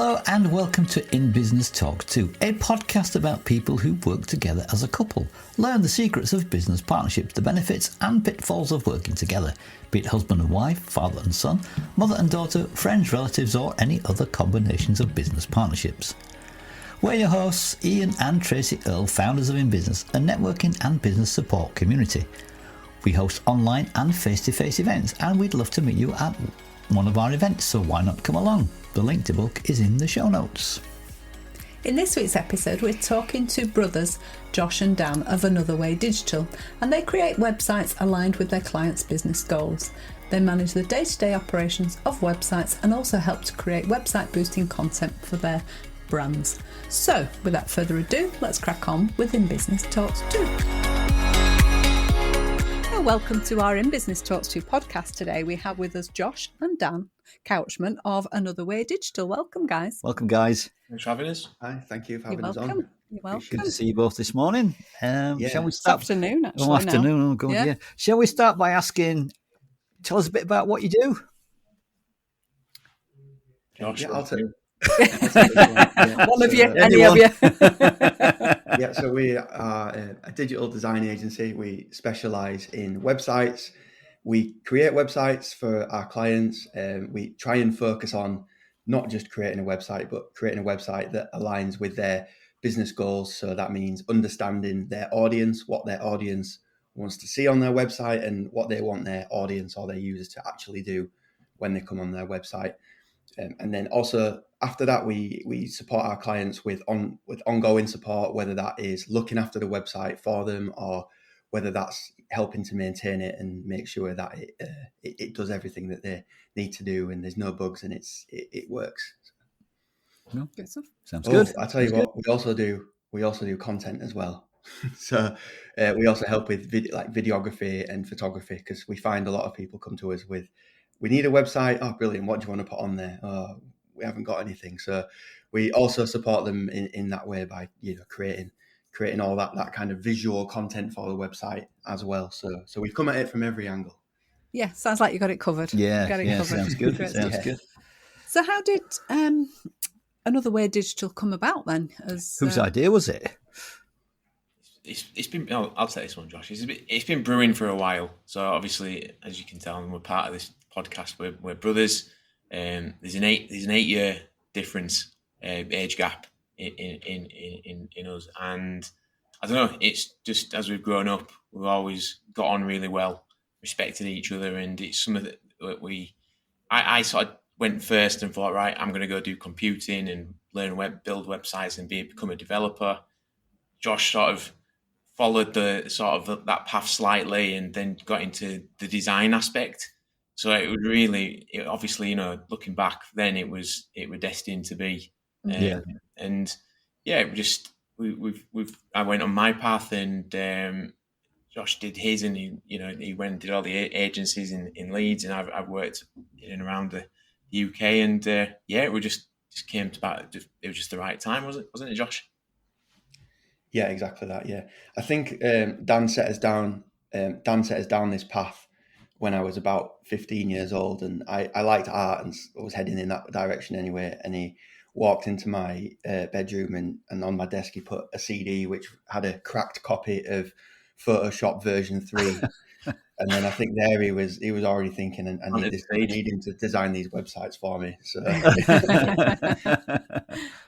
Hello and welcome to In Business Talks 2, a podcast about people who work together as a couple. Learn the secrets of business partnerships, the benefits and pitfalls of working together, be it husband and wife, father and son, mother and daughter, friends, relatives or any other combinations of business partnerships. We're your hosts, Ian and Tracy Earle, founders of In Business, a networking and business support community. We host online and face-to-face events and we'd love to meet you at one of our events, so why not come along? The link to book is in the show notes. In this week's episode, we're talking to brothers Josh and Dan of Another Way Digital, and they create websites aligned with their clients' business goals. They manage the day-to-day operations of websites and also help to create website boosting content for their brands. So, without further ado, let's crack on with In Business Talks 2. Welcome to our In Business Talks 2 podcast. Today we have with us Josh and Dan Couchman of Another Way Digital. Welcome, guys. Welcome, guys. Thanks for having us. Hi, thank you for having us welcome. on. You're welcome. Good to see you both this morning. Shall we start? It's afternoon, actually. Oh, afternoon. Now. Oh, God, yeah. Shall we start by tell us a bit about what you do? Josh, I'll take One of you, any of you. Yeah, so we are a digital design agency. We specialize in websites. We create websites for our clients. We try and focus on not just creating a website, but creating a website that aligns with their business goals. So that means understanding their audience, what their audience wants to see on their website, and what they want their audience or their users to actually do when they come on their website. And then also after that, we support our clients with ongoing support, whether that is looking after the website for them or whether that's helping to maintain it and make sure that it does everything that they need to do and there's no bugs and it works. No. Good stuff. Sounds good. I tell you what, we also do content as well. So we also help with videography and photography, because we find a lot of people come to us with, we need a website. Oh, brilliant. What do you want to put on there? Oh, we haven't got anything. So we also support them in that way by, creating all that kind of visual content for the website as well. So we come at it from every angle. Yeah, sounds like you got it covered. Yeah, covered. Sounds good. Sounds good. So how did Another Way Digital come about then? Whose idea was it? It's been. I'll take this one, Josh. It's been brewing for a while. So obviously, as you can tell, we're part of this podcast. We're brothers. There's an 8-year difference, age gap in us, and I don't know. It's just as we've grown up, we've always got on really well, respected each other, and it's something that I sort of went first and thought, right, I'm going to go do computing and learn build websites and become a developer. Josh sort of followed that path slightly and then got into the design aspect. So it was really, obviously, looking back then, it was destined to be. And yeah, I went on my path, and Josh did his, and he went and did all the agencies in Leeds, and I've worked in and around the UK, and it just came to about. It was just the right time, wasn't it, Josh? Yeah, exactly that. Yeah, I think Dan set us down this path when I was about 15 years old, and I liked art and I was heading in that direction anyway. And he walked into my bedroom and on my desk he put a CD which had a cracked copy of Photoshop version 3. And then I think there he was already thinking, I need him to design these websites for me. So I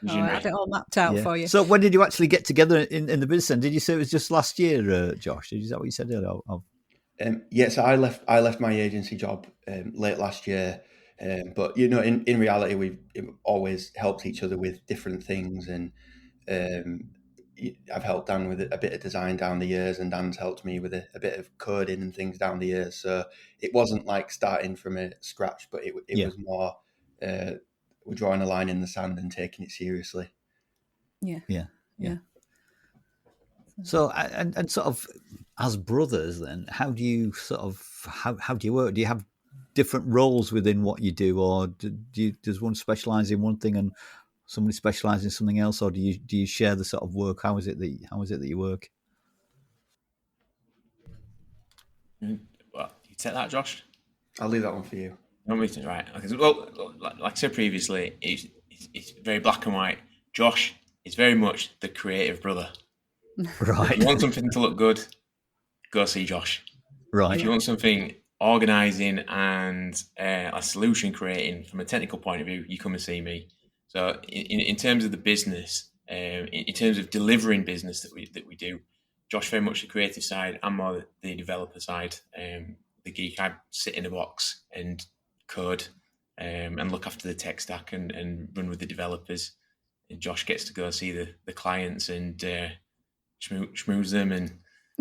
had it all mapped out for you. So when did you actually get together in the business then? Did you say it was just last year, Josh? Is that what you said earlier? So I left my agency job late last year. But in reality, we've always helped each other with different things, and I've helped Dan with a bit of design down the years, and Dan's helped me with a bit of coding and things down the years. So it wasn't like starting from scratch, but it was more we're drawing a line in the sand and taking it seriously. Yeah. So and sort of as brothers, then how do you how do you work? Do you have different roles within what you do, or does one specialize in one thing and somebody specialize in something else, or do you share the sort of work? How is it that you work? Well, you take that, Josh. I'll leave that one for you. Right. Okay. Well, like I said previously, it's very black and white. Josh is very much the creative brother. Right. If you want something to look good, go see Josh. Right. If you want something organising and a solution creating from a technical point of view, you come and see me. So in terms of the business, in terms of delivering business that we do, Josh very much the creative side. I'm more the developer side. The geek, I sit in a box and code and look after the tech stack and run with the developers. And Josh gets to go see the clients and schmooze them and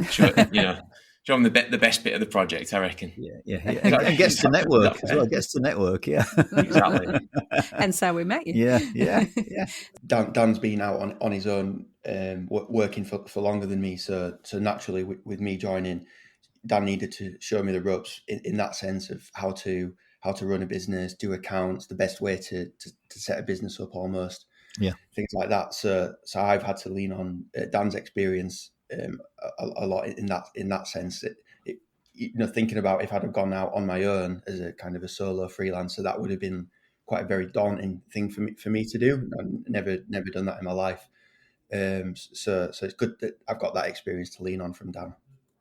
show them the best bit of the project, I reckon. Yeah. And gets to network as well. Gets to network, yeah. Exactly. Hence how we met you. Yeah. Dan's been out on his own, working for longer than me. So naturally, with me joining, Dan needed to show me the ropes in that sense of how to run a business, do accounts, the best way to set a business up, almost. Yeah, things like that. So I've had to lean on Dan's experience a lot in that sense. Thinking about if I'd have gone out on my own as a kind of a solo freelancer, that would have been quite a very daunting thing for me to do. I've never done that in my life. So it's good that I've got that experience to lean on from Dan.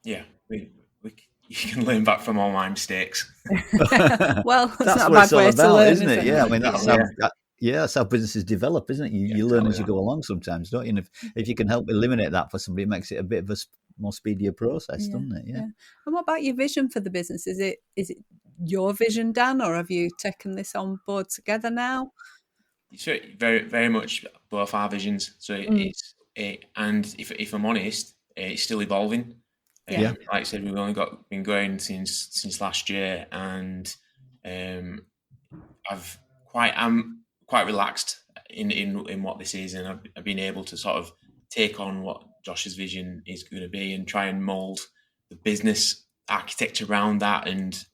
Yeah, you can learn back from all my mistakes. Well, that's not what it's a bad way all to about, learn, isn't it? Yeah, I mean that's that's how businesses develop, isn't it? You learn as you go along sometimes, don't you? And if you can help eliminate that for somebody, it makes it a bit of a more speedier process, doesn't it? Yeah. And what about your vision for the business? Is it your vision, Dan, or have you taken this on board together now? It's very, very much both our visions. So and if I'm honest, it's still evolving. Like I said, we've only been going since last year, and I'm quite relaxed in what this is, and I've been able to sort of take on what Josh's vision is going to be and try and mold the business architecture around that, and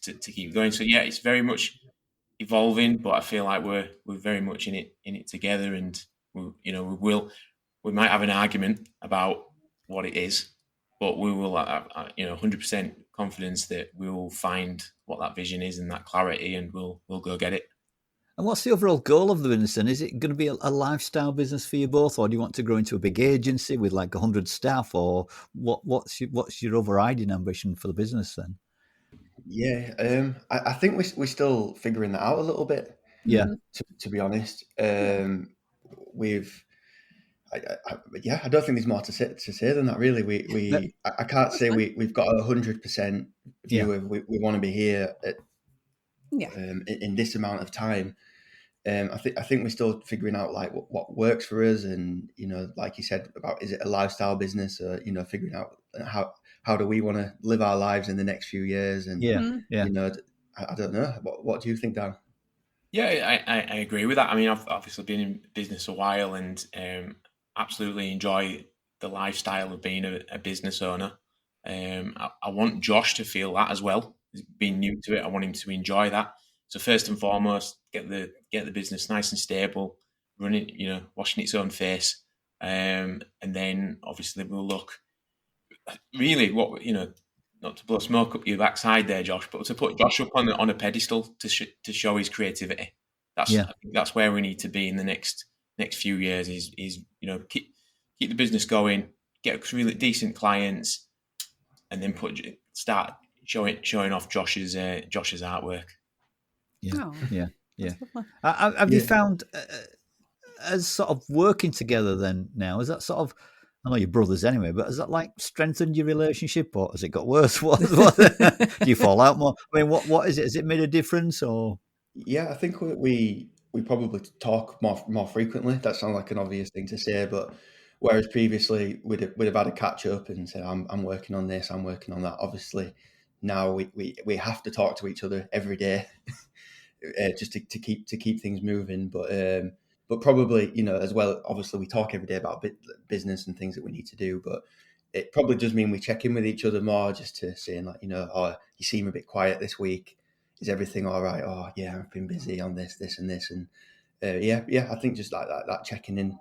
to keep going. So it's very much evolving, but I feel like we're very much in it together, and we might have an argument about what it is, but we will 100% confidence that we will find what that vision is and that clarity, and we'll go get it. And what's the overall goal of the business then? Is it going to be a lifestyle business for you both, or do you want to grow into a big agency with like 100 staff, or what's your overriding ambition for the business then? Yeah, I think we're still figuring that out a little bit. Yeah, to be honest, I don't think there's more to say than that. Really, I can't say we've got 100% view of we want to be here at, in this amount of time. I think we're still figuring out like what works for us, and like you said about, is it a lifestyle business, or figuring out how do we want to live our lives in the next few years, and I don't know. What do you think, Dan? Yeah, I agree with that. I mean, I've obviously been in business a while, and absolutely enjoy the lifestyle of being a business owner. I want Josh to feel that as well. Being new to it, I want him to enjoy that. So first and foremost, get the business nice and stable, running, washing its own face, and then obviously we'll look really not to blow smoke up your backside there, Josh, but to put Josh up on a pedestal to show his creativity. I think that's where we need to be in the next few years. Is keep the business going, get really decent clients, and then start showing off Josh's artwork. Yeah. Have you found as sort of working together then now? Is that sort of, I know you're brothers anyway, but has that like strengthened your relationship, or has it got worse? What do you fall out more? I mean, what is it? Has it made a difference, or? Yeah, I think we probably talk more frequently. That sounds like an obvious thing to say, but whereas previously we'd have had a catch up and say, I'm working on this, I'm working on that. Obviously now we have to talk to each other every day. Just to keep things moving, but probably as well. Obviously, we talk every day about business and things that we need to do, but it probably does mean we check in with each other more, just to saying like, oh, you seem a bit quiet this week. Is everything all right? Oh, yeah, I've been busy on this, and this, and I think just like that checking in,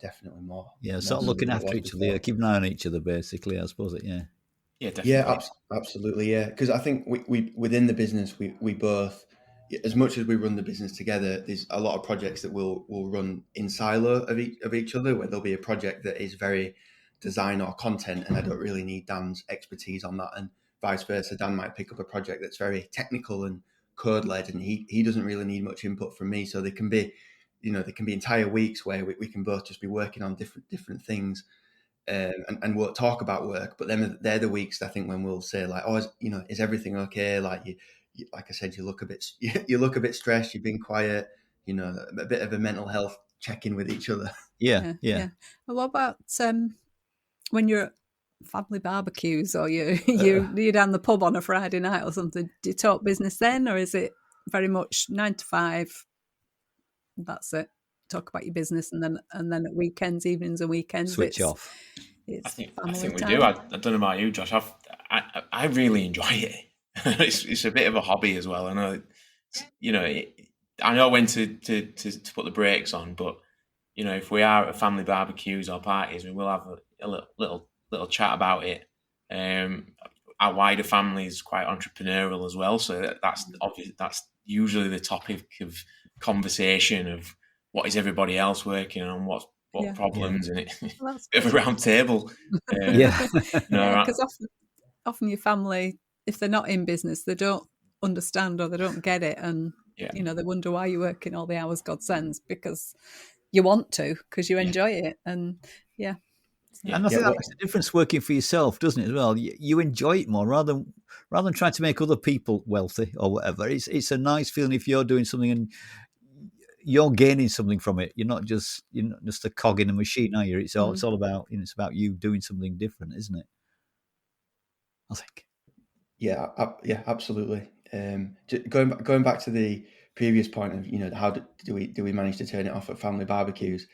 definitely more. Yeah, sort of looking after each other, keeping an eye on each other, basically. I suppose it. Yeah. Yeah, definitely. Yeah, absolutely. Yeah, because I think we within the business we both, as much as we run the business together, there's a lot of projects that will run in silo of each other, where there'll be a project that is very design or content, and I don't really need Dan's expertise on that, and vice versa. Dan might pick up a project that's very technical and code led, and he doesn't really need much input from me. So there can be, there can be entire weeks where we can both just be working on different things, and we'll talk about work. But then they're the weeks, I think, when we'll say like, oh, is everything okay? Like you, like I said, you look a bit stressed. You've been quiet. A bit of a mental health check-in with each other. Yeah. Well, what about when you're at family barbecues, or you're down the pub on a Friday night or something? Do you talk business then, or is it very much 9 to 5? That's it. Talk about your business, and then at weekends, evenings and weekends, switch off. I think we do. I don't know about you, Josh. I really enjoy it. It's a bit of a hobby as well. I know, I know when to put the brakes on, but if we are at family barbecues or parties, we will have a little chat about it. Our wider family is quite entrepreneurial as well, so that's obvious. That's usually the topic of conversation of what is everybody else working on, what problems, and it's a bit of a round table. Because often your family, if they're not in business, they don't understand or they don't get it, and they wonder why you're working all the hours God sends, because you want to, because you enjoy it, and and I think that makes a difference working for yourself, doesn't it, as well? You enjoy it more rather than trying to make other people wealthy or whatever. It's a nice feeling if you're doing something and you're gaining something from it. You're not just a cog in a machine, are you? It's all about it's about you doing something different, isn't it? I think. Yeah, absolutely. Going back to the previous point of how do we manage to turn it off at family barbecues?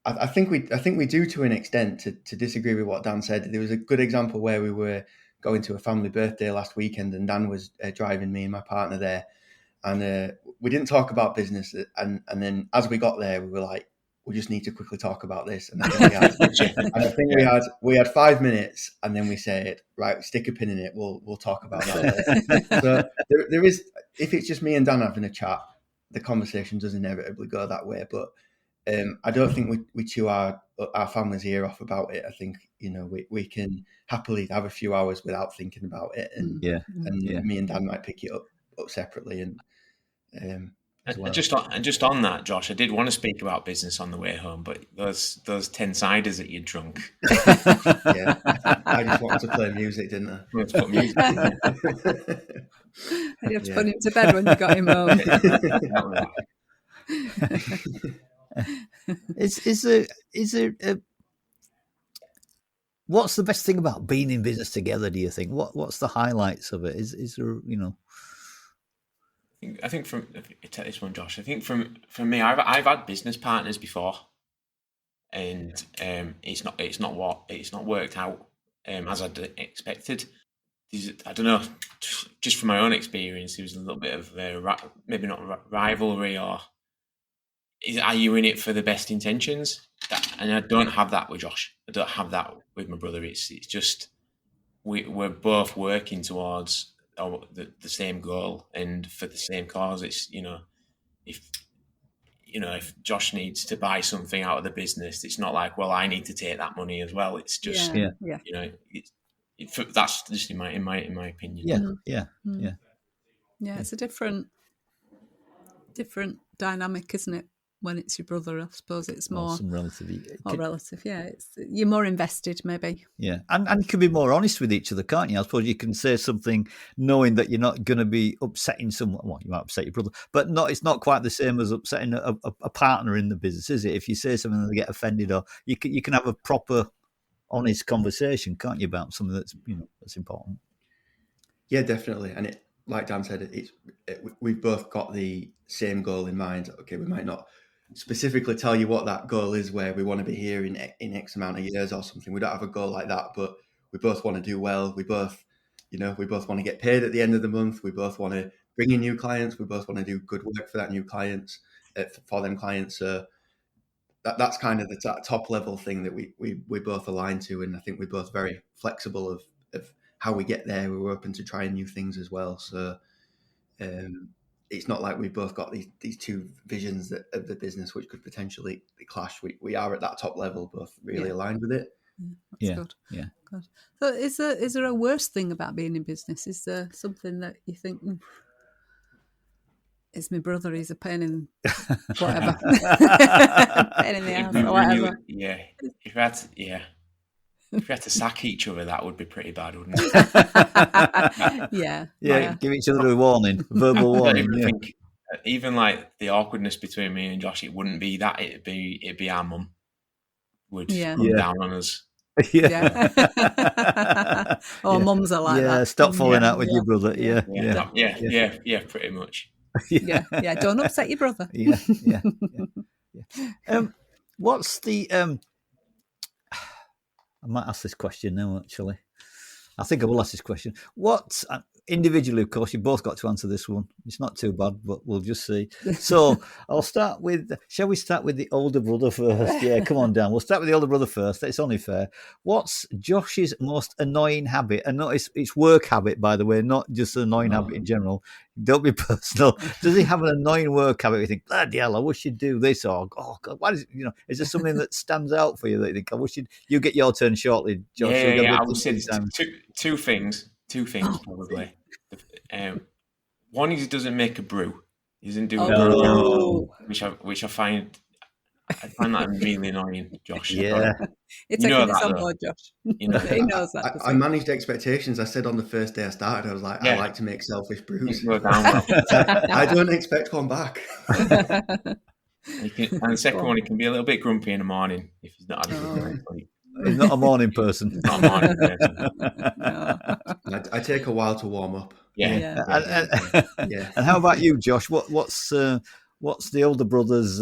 I think we do to an extent. To disagree with what Dan said, there was a good example where we were going to a family birthday last weekend, and Dan was driving me and my partner there, and we didn't talk about business. And then as we got there, we were like, we just need to quickly talk about this. And I think we had 5 minutes, and then we said, right, stick a pin in it. We'll talk about that later. So there is, if it's just me and Dan having a chat, the conversation does inevitably go that way. But I don't think we chew our family's ear off about it. I think we can happily have a few hours without thinking about it, and me and Dan might pick it up separately. And well. Just on that, Josh, I did want to speak about business on the way home, but those 10 ciders that you drunk. I just wanted to play music, didn't I? You had to put music you have to put him to bed when you got him home. Is there what's the best thing about being in business together, do you think? What's the highlights of it? Is there I think take this one, Josh. I think from me, I've had business partners before, and it's not worked out as I'd expected. I don't know, just from my own experience, there was a little bit of maybe not rivalry, or are you in it for the best intentions? And I don't have that with Josh. I don't have that with my brother. It's just we're both working towards the same goal and for the same cause. It's if Josh needs to buy something out of the business, it's not like, well, I need to take that money as well. It's just that's just in my opinion. Yeah, it's a different dynamic, isn't it? When it's your brother, I suppose it's more relative. You're more invested, maybe. Yeah, and you can be more honest with each other, can't you? I suppose you can say something knowing that you're not going to be upsetting someone. Well, you might upset your brother, but it's not quite the same as upsetting a partner in the business, is it? If you say something and they get offended, or you can have a proper, honest conversation, can't you, about something that's important? Yeah, definitely. And like Dan said, we've both got the same goal in mind. Okay, we might not specifically tell you what that goal is, where we want to be here in X amount of years or something. We don't have a goal like that, but we both want to do well. We both want to get paid at the end of the month. We both want to bring in new clients. We both want to do good work for that new clients, for them clients. So that's kind of the top level thing that we both align to. And I think we're both very flexible of how we get there. We're open to trying new things as well. So it's not like we've both got these two visions of the business which could potentially clash. We are at that top level, both really aligned with it. That's good. Yeah. Good. So is there a worse thing about being in business? Is there something that you think, it's my brother, he's a pain in whatever. Pain in the ass or whatever. If we had to sack each other, that would be pretty bad, wouldn't it? Yeah. Give each other a warning, verbal warning. Yeah. Think, even like the awkwardness between me and Josh, it wouldn't be that. It'd be our mum would come down on us. Yeah. Mums are like that. Yeah, stop falling out with your brother. Yeah, pretty much. Yeah. Don't upset your brother. Yeah. What's the I might ask this question now, actually. I think I will ask this question. What, individually, of course, you both got to answer this one. It's not too bad, but we'll just see. So I'll start with, shall we start with the older brother first? Yeah, come on, Dan. We'll start with the older brother first. It's only fair. What's Josh's most annoying habit? And notice it's work habit, by the way, not just an annoying habit in general. Don't be personal. Does he have an annoying work habit? You think, bloody hell, I wish you'd do this, or oh God, why is it, is there something that stands out for you that you think, I wish you get your turn shortly, Josh? I would say two things probably. One is he doesn't make a brew. He doesn't do a brew, which I find that really annoying, Josh. Yeah. You're taking this on board, Josh. He knows that. I managed expectations. I said on the first day I started, I was like, I like to make selfish brews. I don't expect one back. And the second one, he can be a little bit grumpy in the morning if he's not having a good night's sleep. He's not a morning person. Not a morning person. No. I take a while to warm up. Yeah. And how about you, Josh? What's the older brother's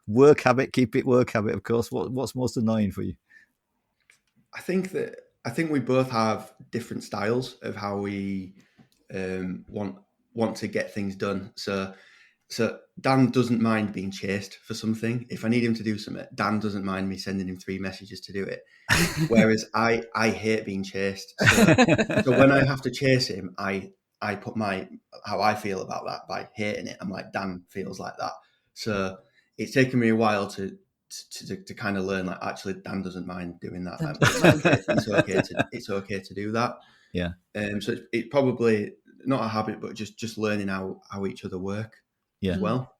work habit? Keep it work habit, of course. What's most annoying for you? I think we both have different styles of how we want to get things done. So Dan doesn't mind being chased for something. If I need him to do something, Dan doesn't mind me sending him 3 messages to do it. Whereas I hate being chased. So when I have to chase him, I put how I feel about that by hating it. I'm like, Dan feels like that. So it's taken me a while to kind of learn, like, actually Dan doesn't mind doing that. It's okay to do that. Yeah. So it's probably not a habit, but just learning how each other work. As well.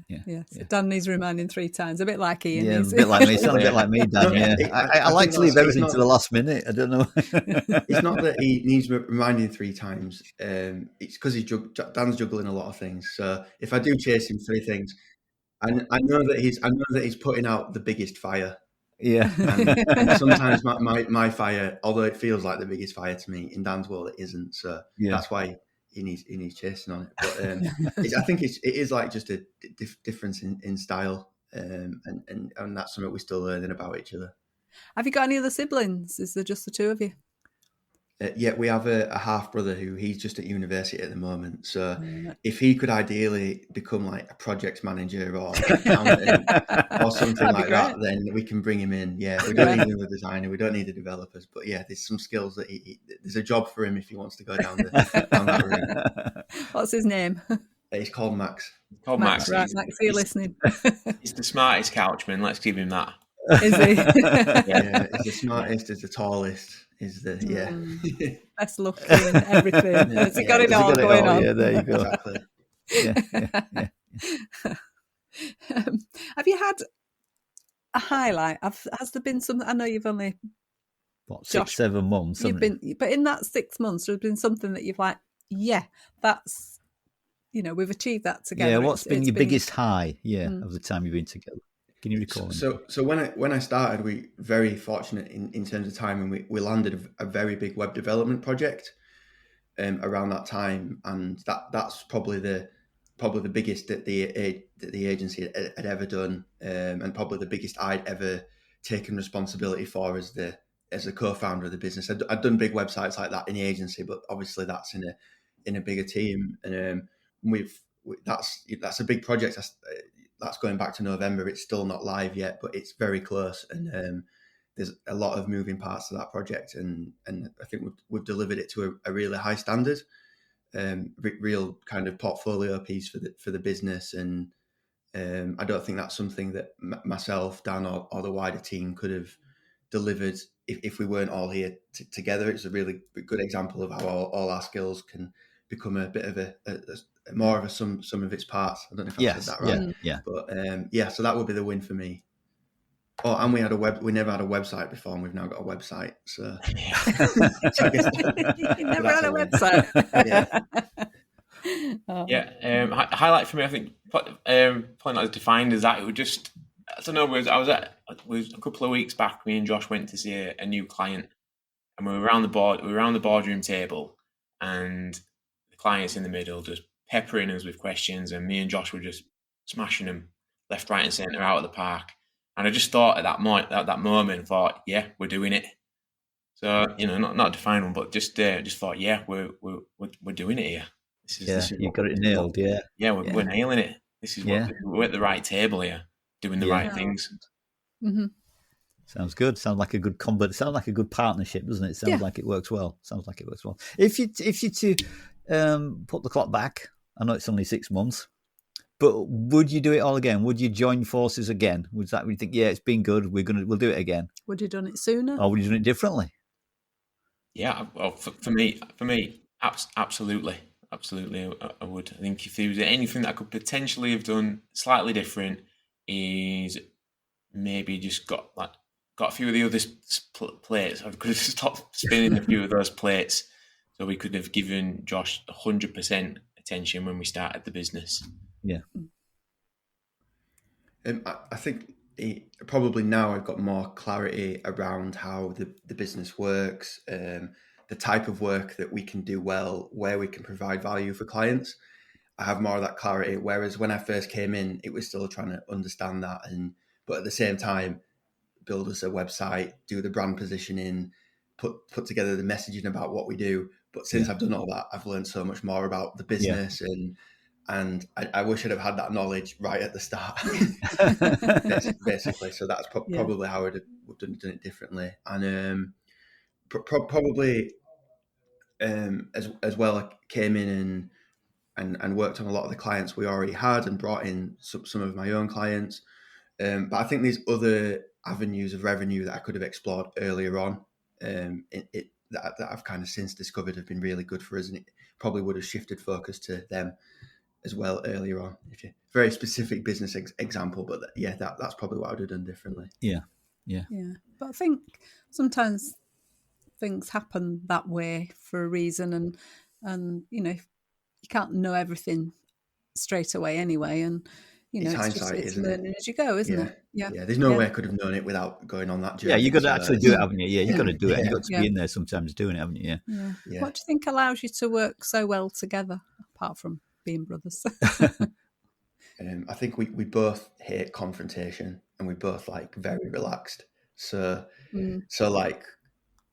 Yeah. So Dan needs reminding 3 times, a bit like Ian. Yeah, a bit like me. Sound a bit like me, Dan. Yeah, I like to leave everything to the last minute. I don't know. It's not that he needs reminding 3 times. It's because Dan's juggling a lot of things. So if I do chase him 3 things, and I know that he's putting out the biggest fire. Yeah. And sometimes my fire, although it feels like the biggest fire to me, in Dan's world it isn't. So that's why he needs chasing on it. But I think it is like just a difference in style, and that's something we're still learning about each other. Have you got any other siblings? Is there just the 2 of you? Yeah, we have a half brother who he's just at university at the moment. So if he could ideally become like a project manager or accountant or something like that, then we can bring him in. Yeah, we don't need another designer, we don't need the developers, but yeah, there's some skills that there's a job for him if he wants to go down that route. What's his name? He's called Max. Max. Right, Max, are you listening? He's the smartest Couchman. Let's give him that. Is he? Yeah, he's the smartest, he's the tallest. Is the best looking and everything. Has he got it all going on? Yeah, there you go. Exactly. Yeah. Have you had a highlight? Has there been some? I know you've only 6-7 months. But in that 6 months, there's been something that you've like, that's we've achieved that together. Yeah, what's been your biggest high? Of the time you've been together. Can you recall? So when I started, we very fortunate in terms of time, and we landed a very big web development project around that time, and that's probably the biggest that the agency had ever done, and probably the biggest I'd ever taken responsibility for as a co-founder of the business. I'd done big websites like that in the agency, but obviously that's in a bigger team, and that's a big project. That's going back to November. It's still not live yet, but it's very close. And there's a lot of moving parts to that project. And I think we've delivered it to a really high standard. real kind of portfolio piece for the business. And I don't think that's something that myself, Dan, or the wider team could have delivered if we weren't all here together. It's a really good example of how all our skills can become a bit of a more of a sum of its parts. I don't know if I said that right. Yeah. But so that would be the win for me. Oh, and we never had a website before, and we've now got a website. So, so I guess you never had a website. Highlight for me, I think, point that is defined as that it would just, I don't know, it was a couple of weeks back, me and Josh went to see a new client, and we were around the boardroom table, and the client's in the middle just peppering us with questions, and me and Josh were just smashing them left, right, and centre out of the park. And I just thought at that moment, yeah, we're doing it. So not a defined one, but just thought, yeah, we're doing it here. This is you got it nailed. We're nailing it. This is we're at the right table here, doing the right things. Mm-hmm. Sounds good. Sounds like a good combo. It sounds like a good partnership, doesn't it? It sounds like it works well. If you to put the clock back, I know it's only 6 months, but would you do it all again? Would you join forces again? Would you think, it's been good, we'll do it again? Would you done it sooner? Or would you done it differently? Yeah, well, for me, absolutely. I would. I think if there was anything that I could potentially have done slightly different, is maybe just got a few of the other plates. I could have stopped spinning a few of those plates, so we could have given Josh 100% attention when we started the business. Yeah. I think probably now I've got more clarity around how the business works, the type of work that we can do well, where we can provide value for clients. I have more of that clarity, whereas when I first came in, it was still trying to understand that, but at the same time, build us a website, do the brand positioning, put together the messaging about what we do. But since I've done all that, I've learned so much more about the business, and I wish I'd have had that knowledge right at the start, basically. So that's probably how I'd have done it differently. And probably as well, I came in and worked on a lot of the clients we already had and brought in some of my own clients. But I think these other avenues of revenue that I could have explored earlier on, that I've kind of since discovered have been really good for us, and it probably would have shifted focus to them as well earlier on. If you very specific business example, but that's probably what I would have done differently. Yeah. But I think sometimes things happen that way for a reason, and you can't know everything straight away anyway, and it's hindsight, it's isn't learning it? as you go, isn't it? Yeah. There's no way I could have known it without going on that journey. Yeah, you got to actually do it, haven't you? Yeah, you got to do it. You got to be in there sometimes doing it, haven't you? Yeah. What do you think allows you to work so well together, apart from being brothers? I think we both hate confrontation, and we both very relaxed. So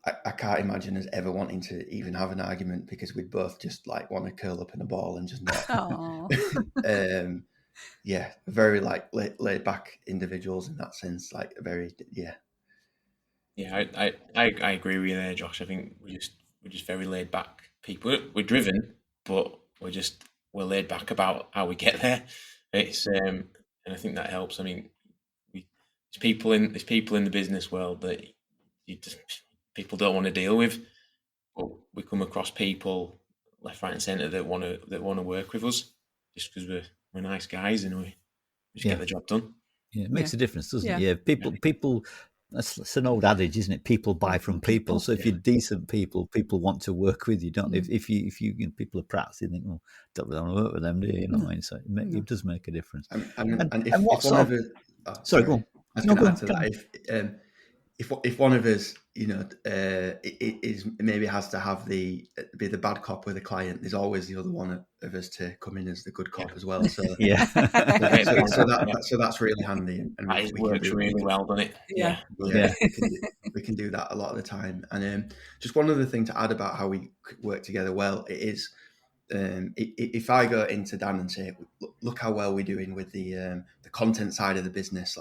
I can't imagine us ever wanting to even have an argument, because we'd both just want to curl up in a ball and just not. Very laid back individuals in that sense. I agree with you there, Josh. I think we're just very laid back people. We're driven, but we're laid back about how we get there. It's and I think that helps. I mean, there's people in the business world that people don't want to deal with, but we come across people left, right, and centre that want to work with us, just because we're nice guys and we just get the job done. Yeah, it makes a difference, doesn't it? Yeah, people. That's an old adage, isn't it? People buy from people. So if you're decent people want to work with you, don't they? If you people are prats, you think, well, don't really want to work with them, do you? What I mean? So it does make a difference. Sorry, go on. I was going to add to that. If one of us, is maybe has to have be the bad cop with a client, there's always the other one of us to come in as the good cop as well. So so that's really handy, and we works really well, doesn't it? Yeah. We can do that a lot of the time. And just one other thing to add about how we work together well, it is if I go into Dan and say, look how well we're doing with the content side of the business,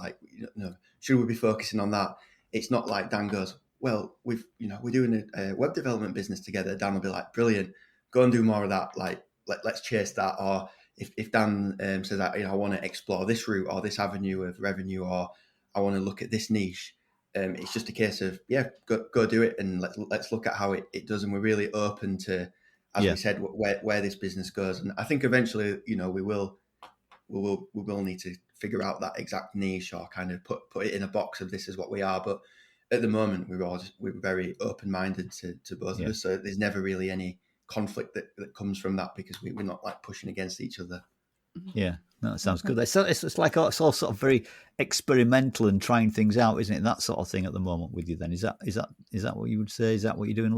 should we be focusing on that? It's not like Dan goes, well, we're doing a web development business together. Dan will be like, brilliant. go and do more of that. Like, let's chase that. Or if Dan says that, I want to explore this route or this avenue of revenue, or I want to look at this niche, it's just a case of go do it, and let's look at how it does. And we're really open to, as we said, where this business goes. And I think eventually, we will need to figure out that exact niche, or kind of put it in a box of this is what we are. But at the moment, we're very open-minded to both of us. So there's never really any conflict that comes from that, because we're not like pushing against each other. Yeah, no, that sounds good. It's like it's all sort of very experimental and trying things out, isn't it? That sort of thing at the moment with you. Then is that what you would say? Is that what you're doing?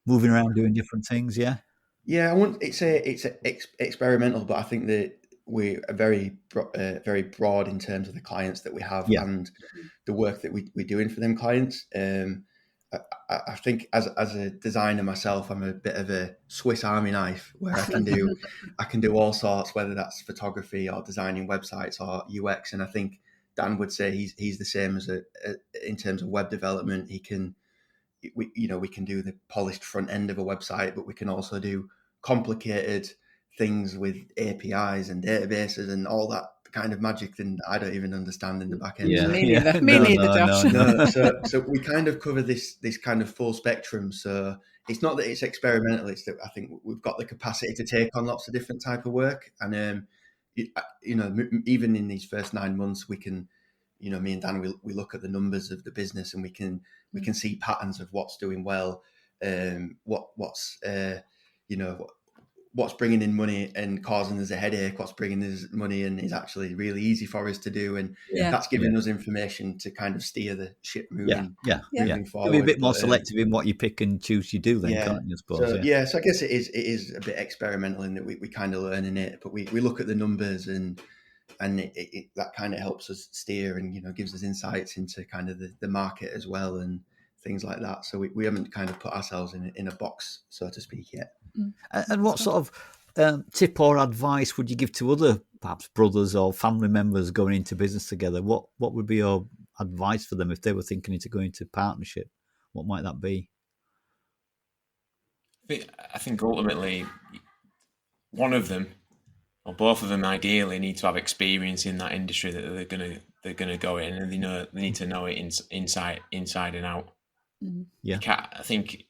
Moving around, doing different things? Yeah. Yeah, I wouldn't. It's experimental, but I think that we are very broad in terms of the clients that we have and the work that we're doing for them clients. I think as a designer myself, I'm a bit of a Swiss Army knife, where I can do all sorts, whether that's photography or designing websites or UX. And I think Dan would say he's the same in terms of web development. We can do the polished front end of a website, but we can also do complicated things with APIs and databases and all that kind of magic that I don't even understand in the back end. Me neither, Josh. No, so we kind of cover this kind of full spectrum. So it's not that it's experimental; it's that I think we've got the capacity to take on lots of different type of work. And even in these first 9 months, we can, me and Dan, we look at the numbers of the business, and we can see patterns of what's doing well, what's bringing in money and causing us a headache, what's bringing us money and is actually really easy for us to do. And that's giving us information to kind of steer the ship moving forward. Be a bit more selective in what you pick and choose you do then, can't you, I suppose? So I guess it is a bit experimental in that we kind of learn in it, but we look at the numbers and that kind of helps us steer and, gives us insights into kind of the market as well and things like that. So we haven't kind of put ourselves in a box, so to speak, yet. And what sort of tip or advice would you give to other, perhaps brothers or family members going into business together? What would be your advice for them if they were thinking into going into partnership? What might that be? I think ultimately one of them or both of them ideally need to have experience in that industry that they're gonna go in, and they need to know it inside and out. Yeah, I think.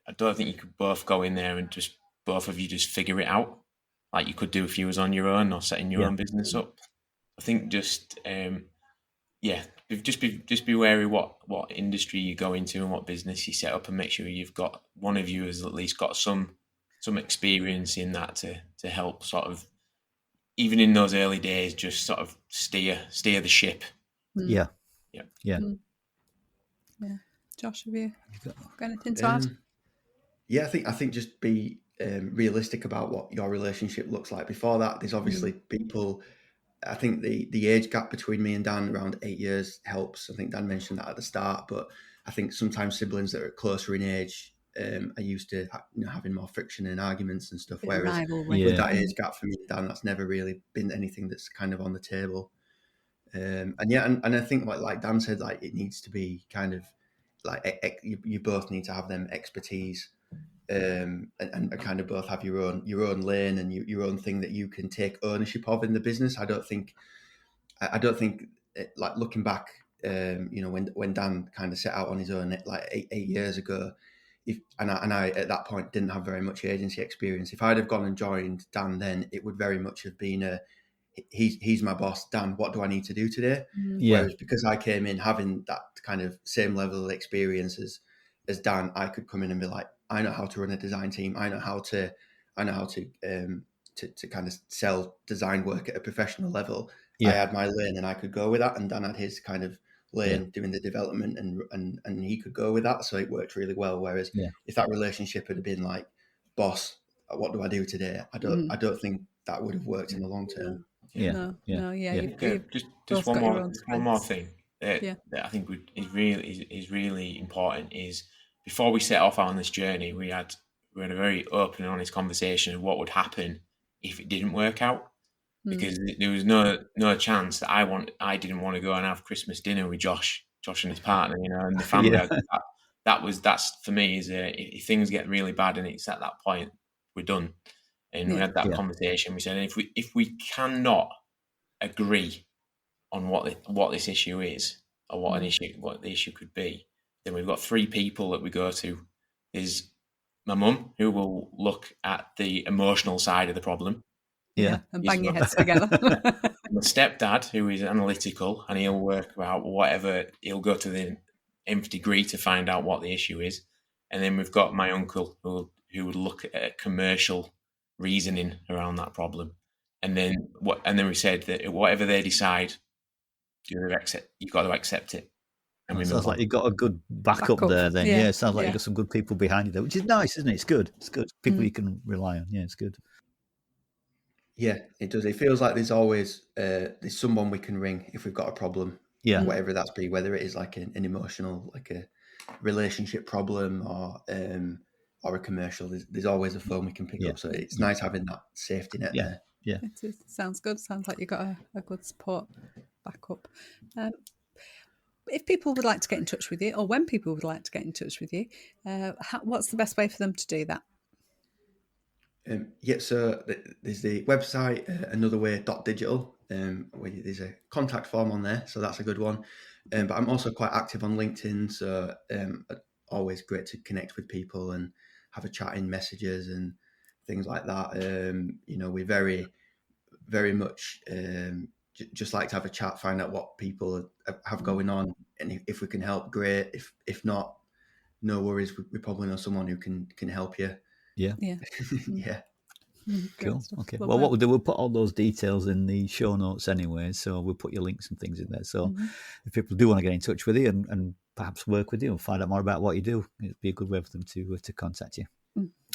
I don't think you could both go in there and just both of you just figure it out like you could do if you was on your own or setting your own business up. I think just be wary what industry you go into and what business you set up, and make sure you've got one of you has at least got some experience in that to help sort of, even in those early days, just sort of steer the ship. Yeah. Josh, have you got anything to add? Yeah, I think just be realistic about what your relationship looks like. Before that, there's obviously people. I think the age gap between me and Dan, around 8 years, helps. I think Dan mentioned that at the start, but I think sometimes siblings that are closer in age are used to having more friction and arguments and stuff. Whereas with that age gap for me and Dan, that's never really been anything that's kind of on the table. And I think like Dan said, like it needs to be kind of like you both need to have them expertise. And kind of both have your own lane and your own thing that you can take ownership of in the business. I don't think like looking back, when Dan kind of set out on his own like eight years ago, I at that point didn't have very much agency experience. If I'd have gone and joined Dan then, it would very much have been he's my boss, Dan, what do I need to do today? Whereas because I came in having that kind of same level of experience as Dan, I could come in and be like, I know how to run a design team. I know how to kind of sell design work at a professional level. I had my lane and I could go with that, and Dan had his kind of lane doing the development, and he could go with that. So it worked really well. Whereas if that relationship had been like, boss, what do I do today? I don't think that would have worked in the long term. Just one more thing that I think is really important is, before we set off on this journey, we had a very open and honest conversation of what would happen if it didn't work out, because there was no chance that I didn't want to go and have Christmas dinner with Josh and his partner, and the family. that's for me is if things get really bad and it's at that point, we're done. And we had that conversation. We said if we cannot agree on what this issue is, or what the issue could be, then we've got 3 people that we go to. There's my mum, who will look at the emotional side of the problem. And bang your heads together. My stepdad, who is analytical, and he'll work out whatever. He'll go to the nth degree to find out what the issue is. And then we've got my uncle, who would look at commercial reasoning around that problem. And then we said that whatever they decide, you've got to accept it. And it sounds like you've got a good backup there then. Yeah, it sounds like you've got some good people behind you there, which is nice, isn't it? It's good. It's good. People you can rely on. Yeah, it's good. Yeah, it does. It feels like there's always there's someone we can ring if we've got a problem. Yeah. Whatever that's be, whether it is like an emotional, like a relationship problem or a commercial, there's always a phone we can pick up. So it's nice having that safety net there. Yeah. It sounds good. Sounds like you've got a good support backup. If people would like to get in touch with you, or when people would like to get in touch with you, what's the best way for them to do that? So there's the website, anotherway.digital, where there's a contact form on there, so that's a good one. But I'm also quite active on LinkedIn, so always great to connect with people and have a chat in messages and things like that. We very, very much just like to have a chat, find out what people have going on, and if we can help, great. If not, no worries. We probably know someone who can help you. Yeah. Yeah. Cool. Okay. Well, what we'll do, we'll put all those details in the show notes anyway. So we'll put your links and things in there. So if people do want to get in touch with you and perhaps work with you and find out more about what you do, it'd be a good way for them to contact you.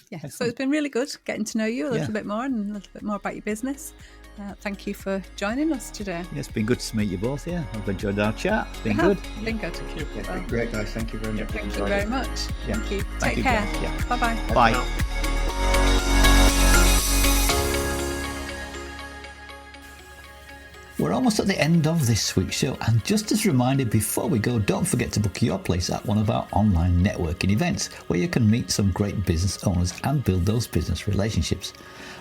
Yeah. Excellent. So it's been really good getting to know you a little bit more and a little bit more about your business. Thank you for joining us today. Yeah, it's been good to meet you both. Yeah, I've enjoyed our chat. It's been good. It's been good. Well, great, guys. Thank you very much. Thank you very much. Yeah. Thank you. Thank Take you, care. yeah. Bye-bye. Bye. We're almost at the end of this week's show, and just as a reminder before we go, don't forget to book your place at one of our online networking events where you can meet some great business owners and build those business relationships.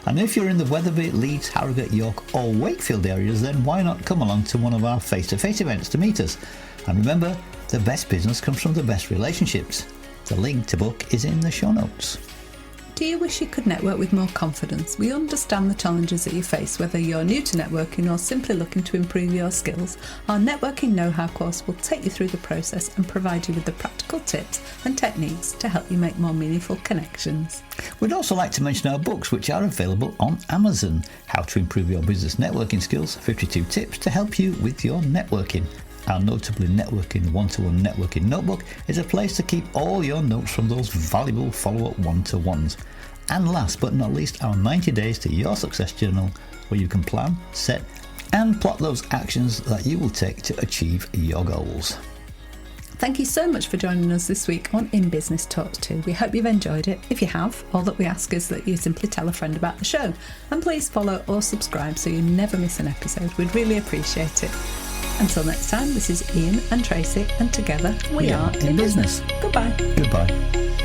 And if you're in the Wetherby, Leeds, Harrogate, York or Wakefield areas, then why not come along to one of our face-to-face events to meet us? And remember, the best business comes from the best relationships. The link to book is in the show notes. Do you wish you could network with more confidence? We understand the challenges that you face, whether you're new to networking or simply looking to improve your skills. Our networking know-how course will take you through the process and provide you with the practical tips and techniques to help you make more meaningful connections. We'd also like to mention our books, which are available on Amazon. How to Improve Your Business Networking Skills, 52 Tips to Help You with Your Networking. Our Notably Networking One-to-One Networking Notebook is a place to keep all your notes from those valuable follow-up one-to-ones. And last but not least, our 90 Days to Your Success Journal, where you can plan, set and plot those actions that you will take to achieve your goals. Thank you so much for joining us this week on In Business Talks 2. We hope you've enjoyed it. If you have, all that we ask is that you simply tell a friend about the show. And please follow or subscribe so you never miss an episode. We'd really appreciate it. Until next time, this is Ian and Tracy, and together we are in business. Goodbye. Goodbye.